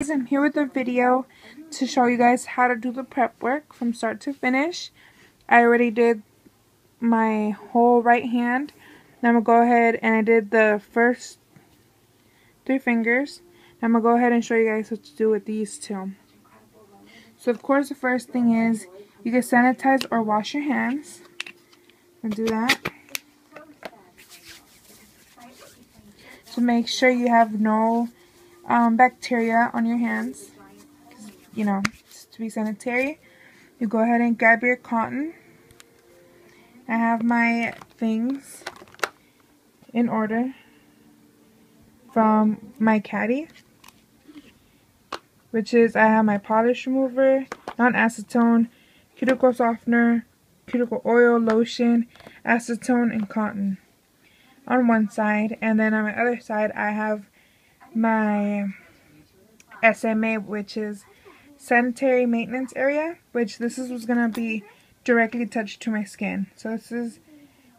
I'm here with a video to show you guys how to do the prep work from start to finish. I already did my whole right hand. Now I'm going to go ahead and I did the first 3 fingers. Now I'm going to go ahead and show you guys what to do with these 2. So of course the first thing is you can sanitize or wash your hands. And do that. So make sure you have no bacteria on your hands, you know, just to be sanitary. You go ahead and grab your cotton. I have my things in order from my caddy, which is I have my polish remover, non-acetone, cuticle softener, cuticle oil, lotion, acetone, and cotton on one side, and then on my other side I have my SMA, which is sanitary maintenance area, which this is what's gonna be directly attached to my skin. So this is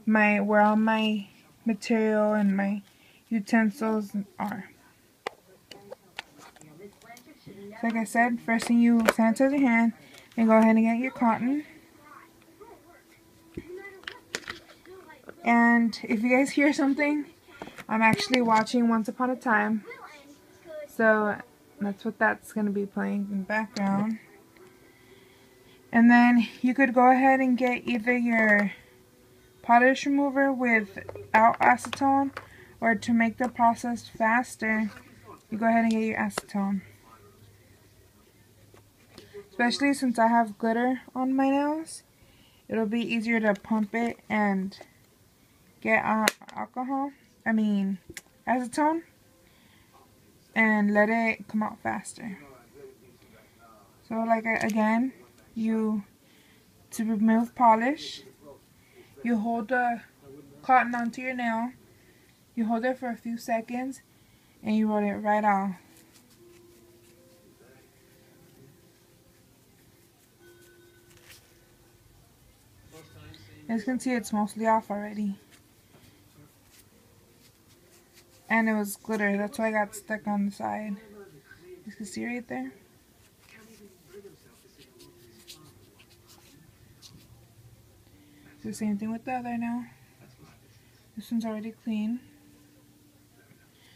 where all my material and my utensils are. So like I said, first thing you sanitize your hand and go ahead and get your cotton. And if you guys hear something, I'm actually watching Once Upon a Time. So that's what that's going to be playing in the background. And then you could go ahead and get either your polish remover without acetone, or to make the process faster, you go ahead and get your acetone. Especially since I have glitter on my nails, it'll be easier to pump it and get acetone, and let it come out faster. So like again, to remove polish, you hold the cotton onto your nail, you hold it for a few seconds, and you roll it right off. As you can see, it's mostly off already. And it was glitter, that's why I got stuck on the side. You can see right there. Do the same thing with the other now. This one's already clean.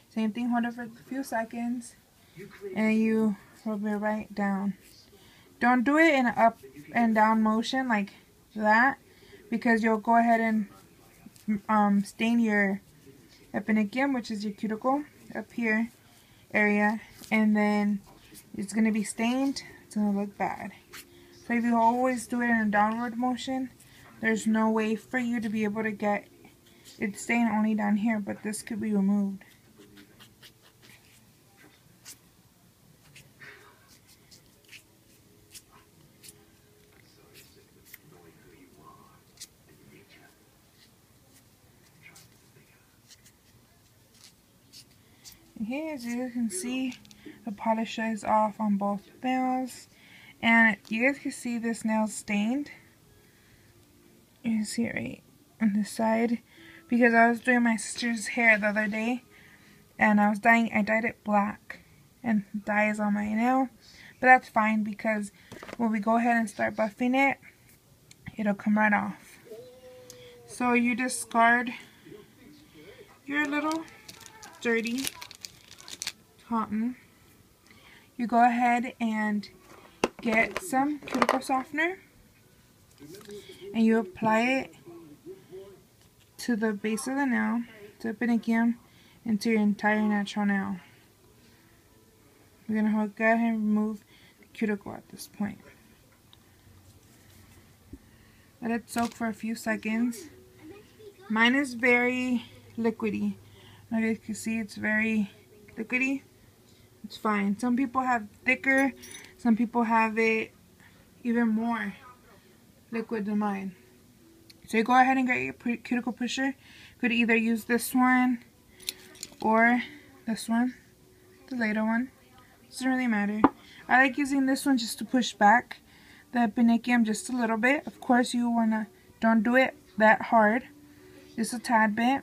Same thing, hold it for a few seconds, and you rub it right down. Don't do it in an up and down motion like that, because you'll go ahead and stain your epinicium, which is your cuticle up here area, and then it's going to be stained. It's going to look bad. So if you always do it in a downward motion, there's no way for you to be able to get it stained only down here, but this could be removed. Okay, as you can see, the polish is off on both nails, and you guys can see this nail stained. You can see it right on the side, because I was doing my sister's hair the other day, and I dyed it black, and dye is on my nail, but that's fine, because when we go ahead and start buffing it, it'll come right off. So you discard your little dirty cotton. You go ahead and get some cuticle softener, and you apply it to the base of the nail, to the epinicium, and to your entire natural nail. We're going to go ahead and remove the cuticle at this point. Let it soak for a few seconds. Mine is very liquidy. Like you can see, it's very liquidy. It's fine. Some people have thicker, some people have it even more liquid than mine. So you go ahead and get your cuticle pusher. You could either use this one or this one, the later one. Doesn't really matter. I like using this one just to push back the epinicium just a little bit. Of course, you wanna don't do it that hard, just a tad bit.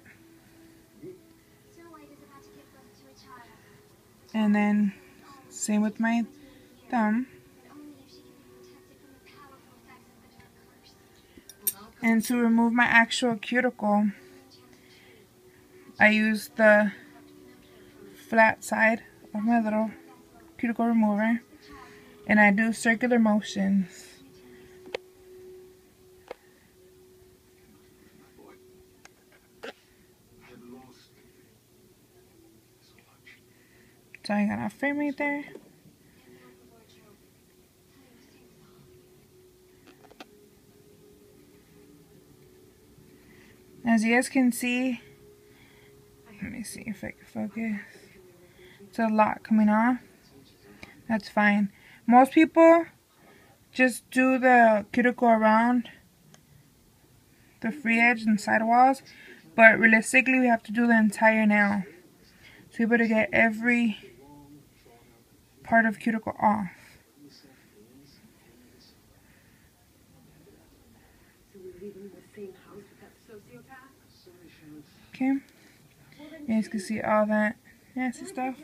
And then Same with my thumb. And to remove my actual cuticle, I use the flat side of my little cuticle remover, and I do circular motions. So I got a frame right there. As you guys can see, let me see if I can focus. It's a lot coming off. That's fine. Most people just do the cuticle around the free edge and sidewalls, but realistically we have to do the entire nail to be able to get every part of cuticle off. Okay, you guys can see all that nasty stuff.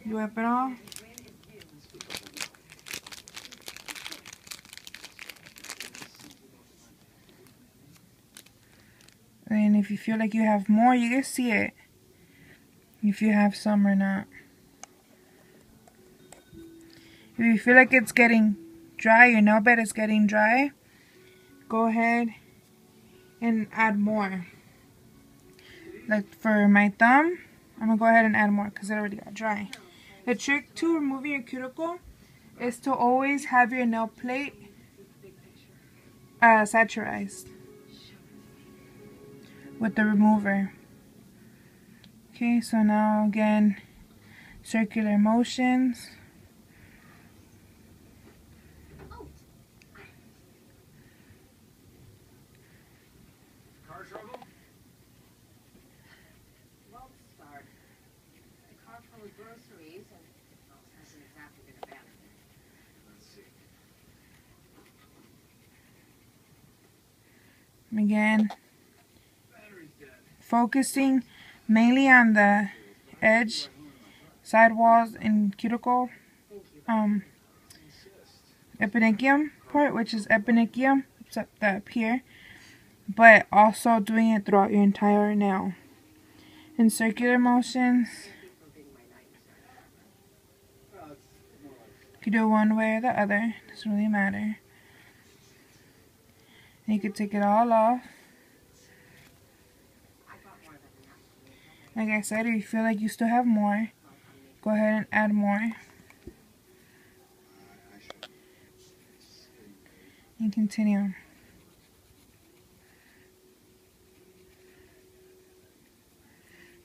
You wipe it off. And if you feel like you have more, you can see it. If you have some or not. If you feel like it's getting dry, your nail bed is getting dry, go ahead and add more. Like for my thumb, I'm going to go ahead and add more because it already got dry. The trick to removing your cuticle is to always have your nail plate saturized with the remover. Okay, so now again, circular motions. Car trouble? Well, start. The car full of groceries and hasn't exactly been abandoned. Let's see. Again, focusing mainly on the edge, sidewalls, and cuticle eponychium part, which is eponychium, except the up here, but also doing it throughout your entire nail. In circular motions, you can do one way or the other, doesn't really matter. And you can take it all off. Like I said, if you feel like you still have more, go ahead and add more. And continue.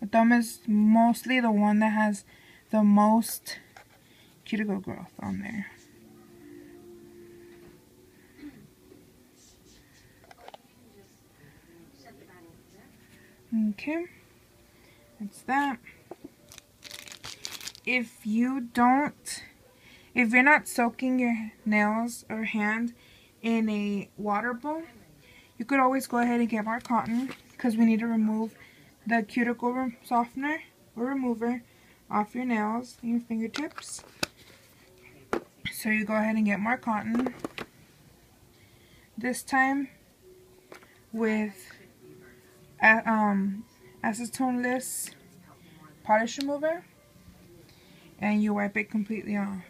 The thumb is mostly the one that has the most cuticle growth on there. Okay, that's that. If you're not soaking your nails or hand in a water bowl, you could always go ahead and get more cotton because we need to remove the cuticle softener or remover off your nails and your fingertips. So you go ahead and get more cotton. This time with acetoneless polish remover, and you wipe it completely off.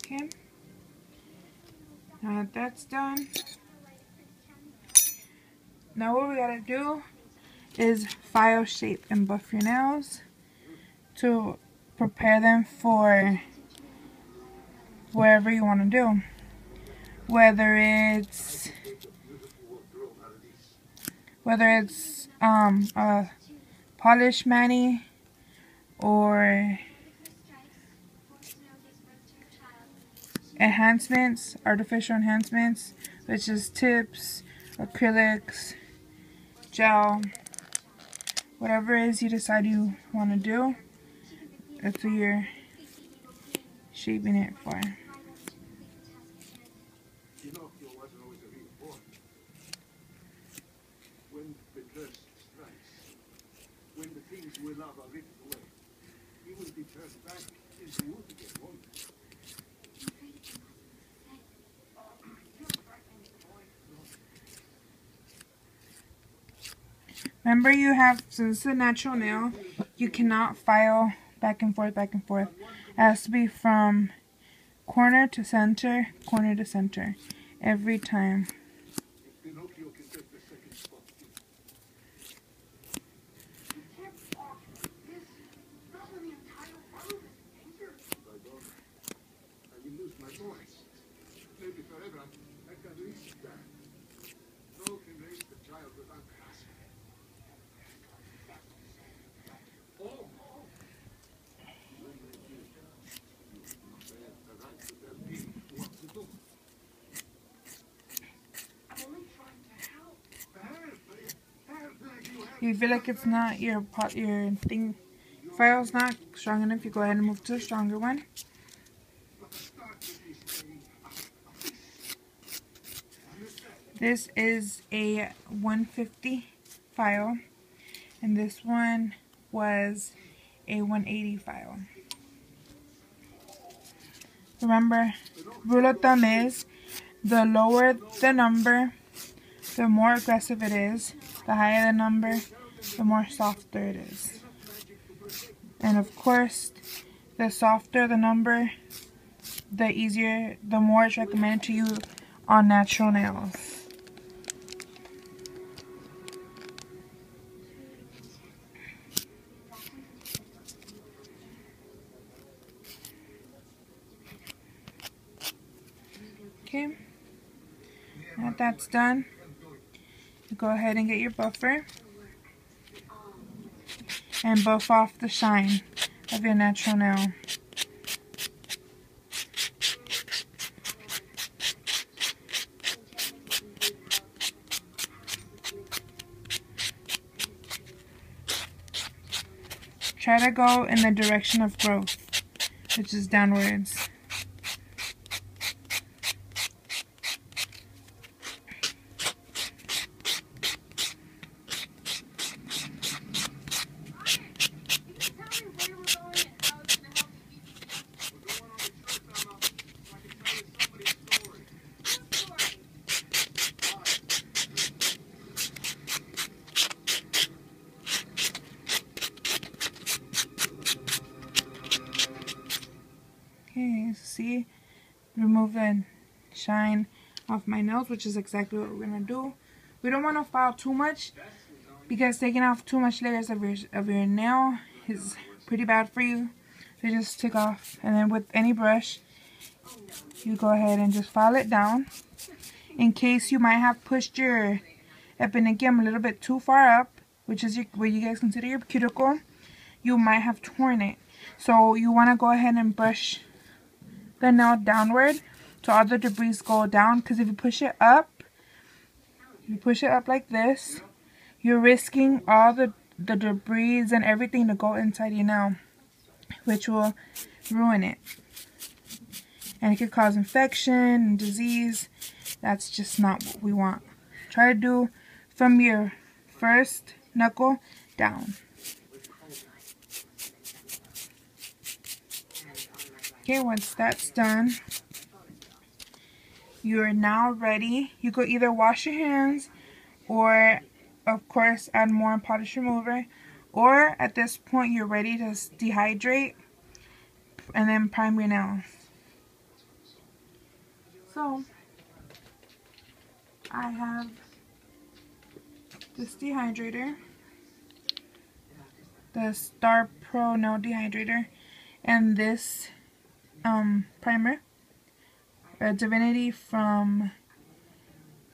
Okay, now that that's done, now what we gotta do is file shape and buff your nails to prepare them for whatever you want to do. Whether it's a polish mani or enhancements, artificial enhancements, which is tips, acrylics, gel, whatever it is you decide you want to do, that's what you're shaping it for. Pinocchio wasn't always a real boy. When the curse strikes, when the things we love are ripped away, he will be turned back into wood again, won't he? Remember, you have, so this is a natural nail, you cannot file back and forth, back and forth. It has to be from corner to center, every time. Pinocchio can take the second spot. You can't walk like this. Not when the entire world is in danger. If I don't, I will lose my voice. Maybe forever. I can reach that. No can raise the child without grasping. Oh! When they do, you have the right to tell me what to do. I'm only trying to help. If you feel like it's not your file's not strong enough, you go ahead and move to a stronger one. This is a 150 file, and this one was a 180 file. Remember, rule of thumb is the lower the number, the more aggressive it is. The higher the number, the more softer it is. And of course, the softer the number, the more it's recommended to you on natural nails. Okay, now that that's done, you go ahead and get your buffer and buff off the shine of your natural nail. Try to go in the direction of growth, which is downwards. Okay, see, remove the shine off my nails, which is exactly what we're gonna do. We don't want to file too much because taking off too much layers of your nail is pretty bad for you. So just take off, and then with any brush, you go ahead and just file it down. In case you might have pushed your epinicium a little bit too far up, which is what you guys consider your cuticle, you might have torn it. So you want to go ahead and brush the nail downward so all the debris go down, because if you push it up like this, you're risking all the debris and everything to go inside your nail, which will ruin it, and it could cause infection and disease. That's just not what we want. Try to do from your first knuckle down. Okay, once that's done, you're now ready. You could either wash your hands or, of course, add more polish remover, or at this point you're ready to dehydrate and then prime your nails. So I have this dehydrator, the Star Pro Nail Dehydrator, and this primer, Divinity from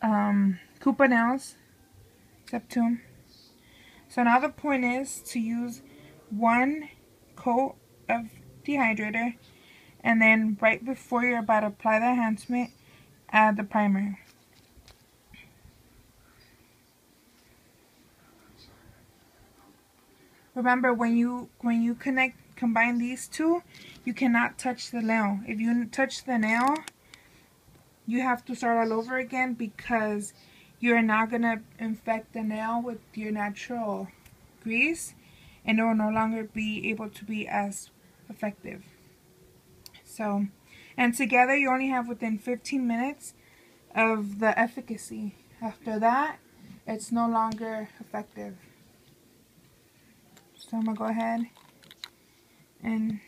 Koopa Nails, Septum. So now the point is to use one coat of dehydrator, and then right before you're about to apply the enhancement, add the primer. remember when you combine these two, you cannot touch the nail. If you touch the nail, you have to start all over again, because you're not gonna infect the nail with your natural grease, and it will no longer be able to be as effective. So, and together you only have within 15 minutes of the efficacy. After that, it's no longer effective. So I'm gonna go ahead and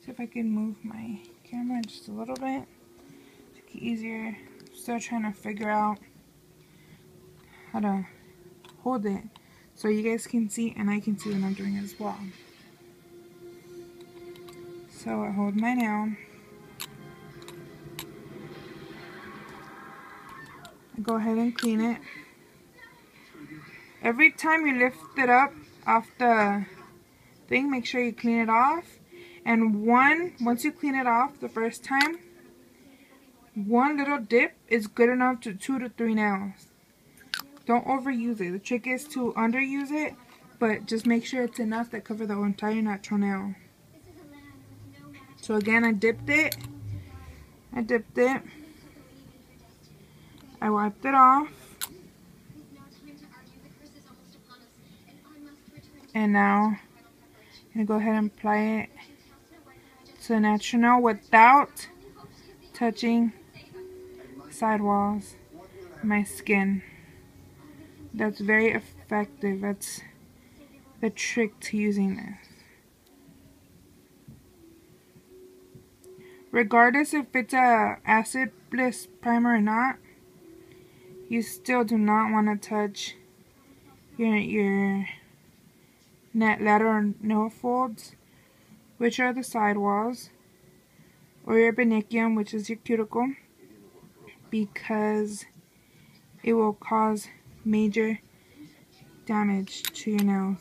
see if I can move my camera just a little bit to make it easier. Still trying to figure out how to hold it so you guys can see and I can see what I'm doing as well. So I hold my nail. I go ahead and clean it. Every time you lift it up off the thing, make sure you clean it off. And once you clean it off the first time, one little dip is good enough to 2 to 3 nails. Don't overuse it. The trick is to underuse it, but just make sure it's enough that cover the entire natural nail. So again, I dipped it. I wiped it off. And now I'm going to go ahead and apply it to the natural nail without touching sidewalls of my skin. That's very effective. That's the trick to using this. Regardless if it's a acid-less primer or not, you still do not want to touch your lateral nail folds, which are the sidewalls, or your penicillin, which is your cuticle, because it will cause major damage to your nails.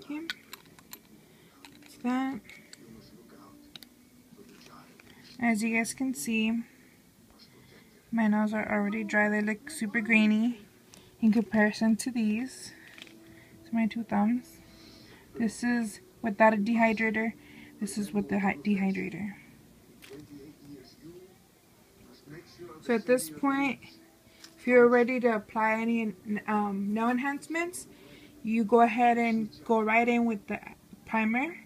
Okay, that's that. As you guys can see, my nails are already dry. They look super grainy in comparison to these. So my 2 thumbs. This is without a dehydrator. This is with the dehydrator. So at this point, if you're ready to apply any nail enhancements, you go ahead and go right in with the primer.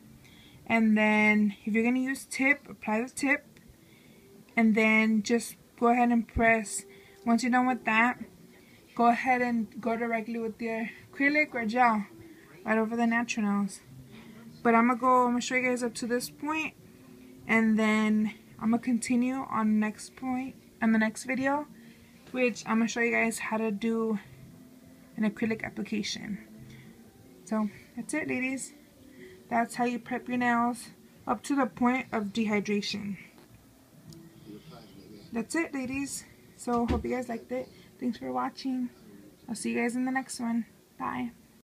And then if you're going to use tip, apply the tip. And then just go ahead and press. Once you're done with that, go ahead and go directly with your acrylic or gel right over the natural nails. But I'm going to show you guys up to this point, and then I'm going to continue on the next point, on the next video, which I'm going to show you guys how to do an acrylic application. So that's it, ladies. That's how you prep your nails up to the point of dehydration. That's it, ladies. So hope you guys liked it. Thanks for watching. I'll see you guys in the next one. Bye.